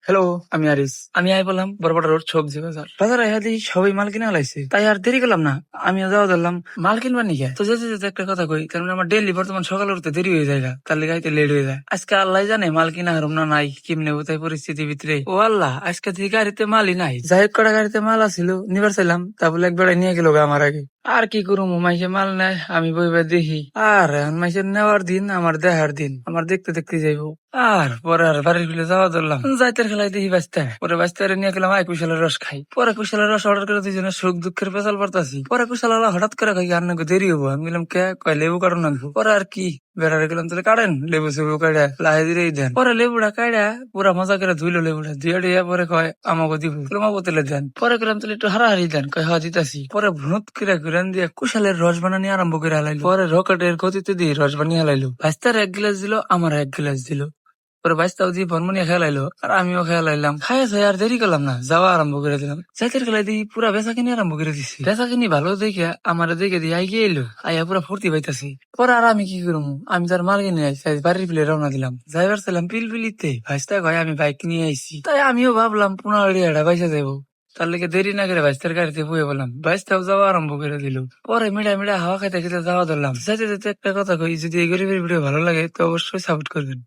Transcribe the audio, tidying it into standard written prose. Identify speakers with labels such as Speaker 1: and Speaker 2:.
Speaker 1: Hello, আমি আরিস। আমি I বললাম বড় রোড সবজি বাজার। বাজারে আইয়া দেখি সবাই মাল কিনে লাইছে, তাই আর দেরি করলাম না। আমিও যাওয়া ধরলাম মাল কিনবার নিকে। তো যেতে যেতে একটা কথা কই, কারণ আমার ডেইলি বর্তমান সকালে উঠতে দেরি হয়ে যায়, তার লেগে আইতে লেট হয়ে যায়। আজকে আল্লাহ জানে মাল কিনা হারুম না নাই, কেমনে তাই পরিস্থিতির ভিতরে। ও আল্লাহ, আজকে থেকে গাড়িতে মালই নাই। যাই হোক, কটা গাড়িতে মাল আসিল, নিবার চাইলাম, তা বলে একবার নিয়ে গেল আমার আগে। আর কি করুম, মাইসে মাল নেয়, আমি বইবার দেখি। আর এখন মাইসের নেওয়ার দিন, আমার দেখার দিন, আমার দেখতে দেখতে যাইবো। আর পরে আর বাড়ির ফিরে যাওয়া ধরলাম, যাইতে খেলাই দেখি বাঁচতে। পরে বাঁচতে নিয়ে গেলাম আই কুশালের রস খাই। পরে কুশালের রস অর্ডার করে দুজনে সুখ দুঃখের পেশাল পারতাছি। পরে কুশাল হঠাৎ করে খাই আর নাকি দেরি হবো। আমি বললাম কে, কয় লেবু কাটুন নাকবো। পরে আর কি বেড়ারে গেলাম, তাহলে কাটেন লেবু সেবু কাটা লাহে ধীরে দেন। পরে লেবুটা কাটা পুরা মজা করে ধুইলো লেবুটা ধুয়ে দিয়ে পরে কয় আমাকে দিব, তোমাকে তেলে দেন। পরে গেলাম তাহলে একটু হারাহারি দেন, কয় হা দিতাছি। পরে ভুত করে ঘুরান দিয়ে কুশালের রস বানানি আরম্ভ করে হালাইলো। পরে রকেটের গতিতে দিয়ে রস বানিয়ে হালাইলো। ভাস্তার এক গ্লাস দিল, আমার এক গ্লাস দিল। পরে বাইশটাও দিয়ে ভনমনিয়া খেলাইলো, আর আমিও খেলাইলাম। খাইয়া খাই আর দেরি করলাম না, যাওয়া আরম্ভ করে দিলাম। যাইতের খেলাই দিয়ে পুরা বেচা কিনি আরম্ভ করে দিছি। বেচা কিনি ভালো দেখে আমার দেখে দিয়ে আই গিয়ে এলো, আইয়া পুরা ফুর্তি পাইতাছি। পরে আর আমি কি করবো, আমি তার মাল কিনে আইসি, বাড়ির পিলে রওনা দিলাম। যাইবার ছিলাম পিলপিলিতে, ভাইস্তা কয় আমি বাইক নিয়ে আইসি। তাই আমিও ভাবলাম 15 বাইসা যাবো। তার লেগে দেরি না করে বাইস্তার গাড়িতে বয়ে বললাম, বাইস্তাও যাওয়া আরম্ভ করে দিল। পরে মিডা মিডা হাওয়া খাইতে খেতে যাওয়া ধরলাম। যাইতে যেতে একটা কথা কই, যদি এই গরিবের ভিডিও ভালো লাগে তো অবশ্যই সাপোর্ট করবেন।